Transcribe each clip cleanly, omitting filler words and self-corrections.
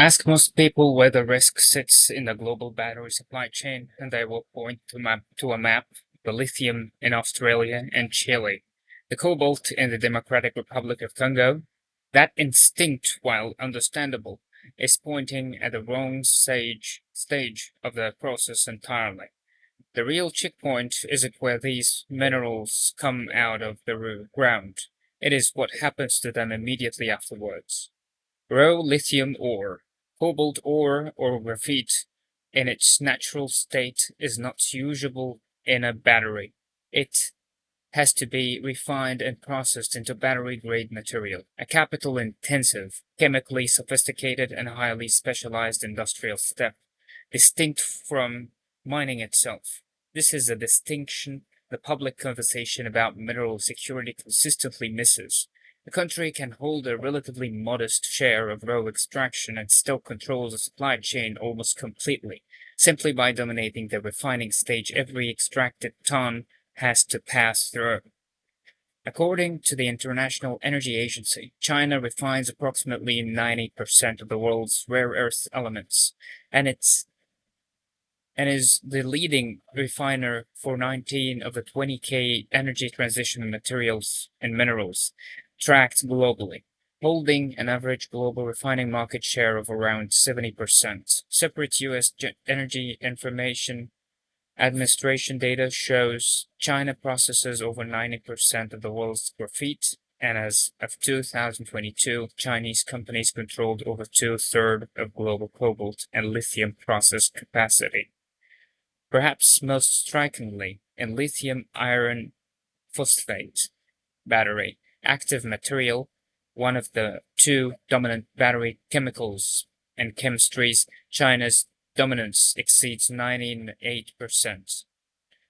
Ask most people where the risk sits in the global battery supply chain, and they will point to a map, the lithium in Australia and Chile, the cobalt in the Democratic Republic of Congo. That instinct, while understandable, is pointing at the wrong stage of the process entirely. The real checkpoint isn't where these minerals come out of the ground. It is what happens to them immediately afterwards. Raw lithium ore, cobalt ore, or graphite in its natural state is not usable in a battery. It has to be refined and processed into battery grade material, a capital intensive, chemically sophisticated, and highly specialized industrial step, distinct from mining itself. This is a distinction the public conversation about mineral security consistently misses. The country can hold a relatively modest share of raw extraction and still control the supply chain almost completely, simply by dominating the refining stage every extracted ton has to pass through. According to the International Energy Agency, China refines approximately 90% of the world's rare earth elements, and is the leading refiner for 19 of the 20 energy transition materials and minerals tracked globally, holding an average global refining market share of around 70%. Separate U.S. Energy Information Administration data shows China processes over 90% of the world's graphite, and as of 2022, Chinese companies controlled over two-thirds of global cobalt and lithium process capacity. Perhaps most strikingly, in lithium iron phosphate battery, active material, one of the two dominant battery chemicals and chemistries, China's dominance exceeds 98%.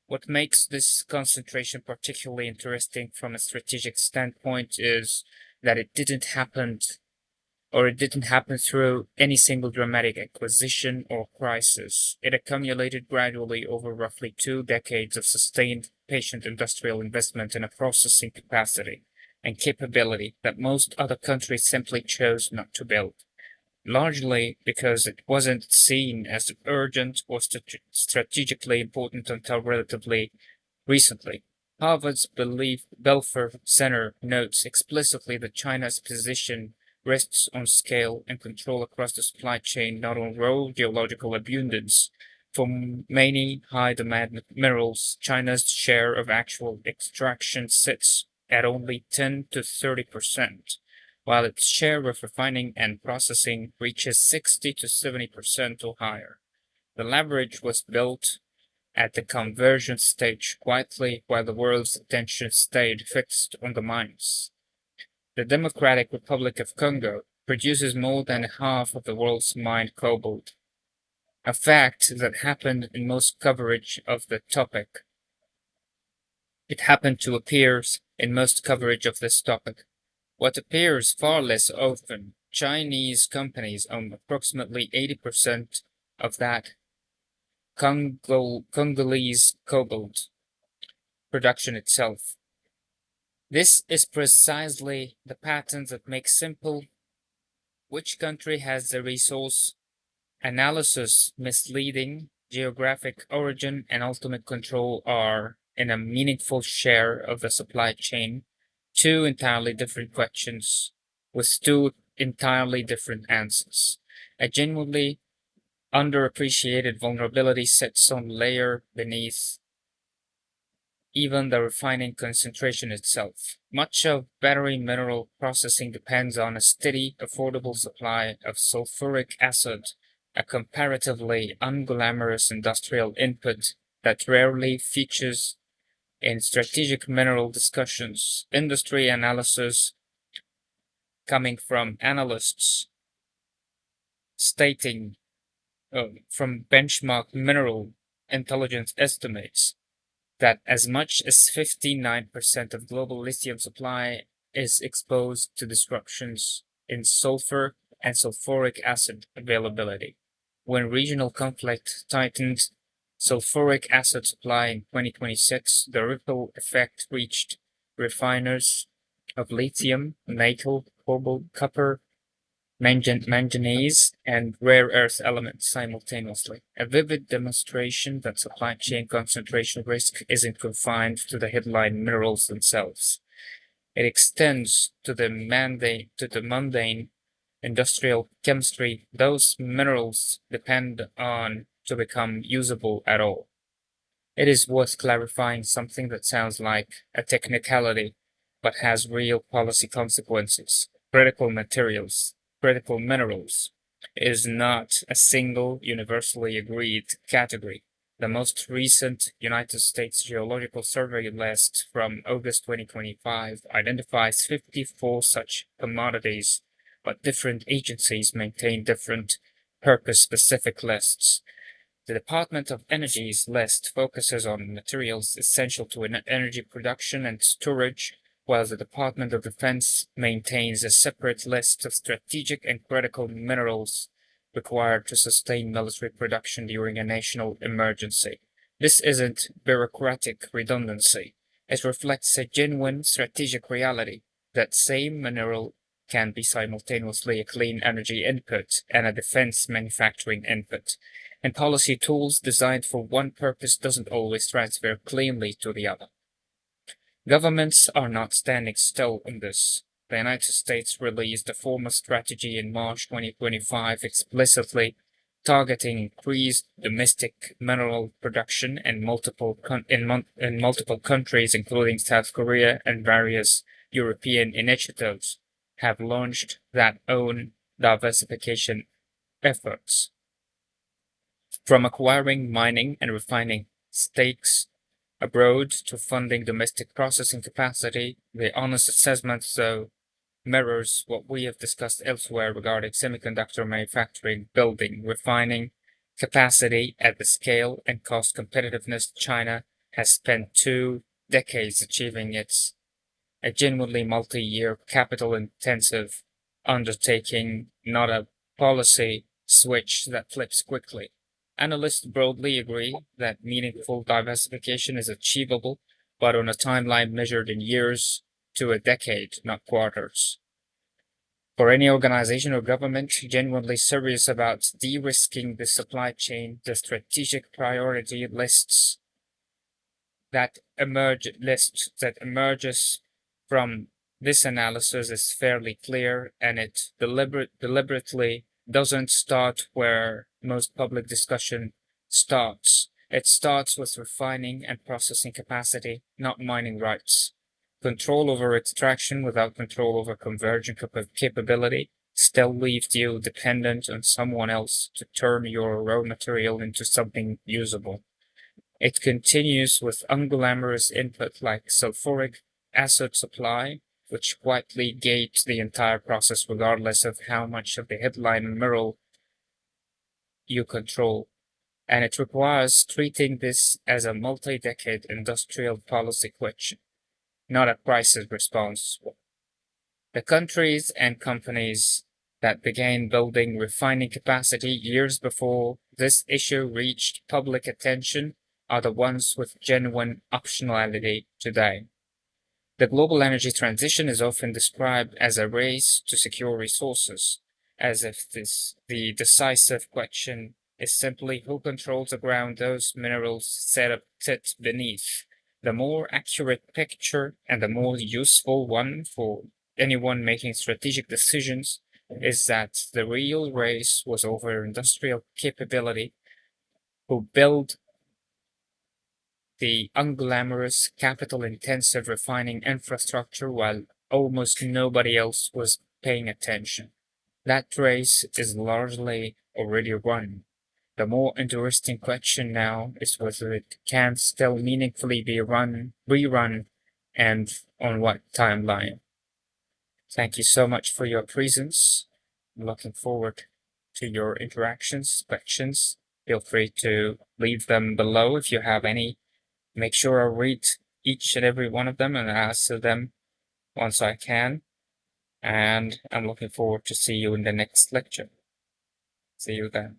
What makes this concentration particularly interesting from a strategic standpoint is that it didn't happen through any single dramatic acquisition or crisis. It accumulated gradually over roughly 2 decades of sustained, patient industrial investment in a processing capacity and capability that most other countries simply chose not to build, largely because it wasn't seen as urgent or strategically important until relatively recently. Harvard's Belfer Center notes explicitly that China's position rests on scale and control across the supply chain, not on raw geological abundance. For many high demand minerals, China's share of actual extraction sits at only 10 to 30%, while its share of refining and processing reaches 60 to 70% or higher. The leverage was built at the conversion stage quietly while the world's attention stayed fixed on the mines. The Democratic Republic of Congo produces more than half of the world's mined cobalt, a fact that happened in most coverage of the topic. It happened to appear in most coverage of this topic. What appears far less often, Chinese companies own approximately 80% of that Congolese cobalt production itself. This is precisely the pattern that makes simple which country has the resource analysis misleading. Geographic origin and ultimate control are, in a meaningful share of the supply chain, two entirely different questions with two entirely different answers. A genuinely underappreciated vulnerability sits on layer beneath even the refining concentration itself. Much of battery mineral processing depends on a steady, affordable supply of sulfuric acid, a comparatively unglamorous industrial input that rarely features in strategic mineral discussions. Industry analysis coming from analysts stating from benchmark mineral intelligence estimates that as much as 59% of global lithium supply is exposed to disruptions in sulfur and sulfuric acid availability. When regional conflict tightened sulfuric acid supply in 2026, the ripple effect reached refiners of lithium, nickel, cobalt, copper, manganese, and rare earth elements simultaneously. A vivid demonstration that supply chain concentration risk isn't confined to the headline minerals themselves. It extends to the mundane industrial chemistry those minerals depend on to become usable at all. It is worth clarifying something that sounds like a technicality, but has real policy consequences. Critical minerals, is not a single universally agreed category. The most recent United States Geological Survey list from August 2025 identifies 54 such commodities, but different agencies maintain different purpose-specific lists. The Department of Energy's list focuses on materials essential to energy production and storage, while the Department of Defense maintains a separate list of strategic and critical minerals required to sustain military production during a national emergency. This isn't bureaucratic redundancy. It reflects a genuine strategic reality. That same mineral can be simultaneously a clean energy input and a defense manufacturing input, and policy tools designed for one purpose doesn't always transfer cleanly to the other. Governments are not standing still in this. The United States released a formal strategy in March 2025 explicitly targeting increased domestic mineral production in multiple countries, including South Korea, and various European initiatives have launched their own diversification efforts. From acquiring mining and refining stakes abroad to funding domestic processing capacity, the honest assessment, though, mirrors what we have discussed elsewhere regarding semiconductor manufacturing, building, refining capacity at the scale and cost competitiveness. China has spent 2 decades achieving its a genuinely multi-year capital-intensive undertaking, not a policy switch that flips quickly. Analysts broadly agree that meaningful diversification is achievable, but on a timeline measured in years to a decade, not quarters. For any organization or government genuinely serious about de-risking the supply chain, the strategic priority list that emerges from this analysis is fairly clear, and it deliberately doesn't start where most public discussion starts. It starts with refining and processing capacity, not mining rights. Control over extraction without control over conversion capability still leaves you dependent on someone else to turn your raw material into something usable. It continues with unglamorous input like sulfuric acid supply, which quietly gates the entire process regardless of how much of the headline mineral you control. And it requires treating this as a multi-decade industrial policy question, not a crisis response. The countries and companies that began building refining capacity years before this issue reached public attention are the ones with genuine optionality today. The global energy transition is often described as a race to secure resources, as if the decisive question is simply who controls the ground those minerals sit beneath. The more accurate picture and the more useful one for anyone making strategic decisions is that the real race was over industrial capability, who build the unglamorous, capital-intensive refining infrastructure while almost nobody else was paying attention. That race is largely already run. The more interesting question now is whether it can still meaningfully be rerun, and on what timeline. Thank you so much for your presence. I'm looking forward to your interactions, questions. Feel free to leave them below if you have any. Make sure I read each and every one of them and answer them once I can. And I'm looking forward to see you in the next lecture. See you then.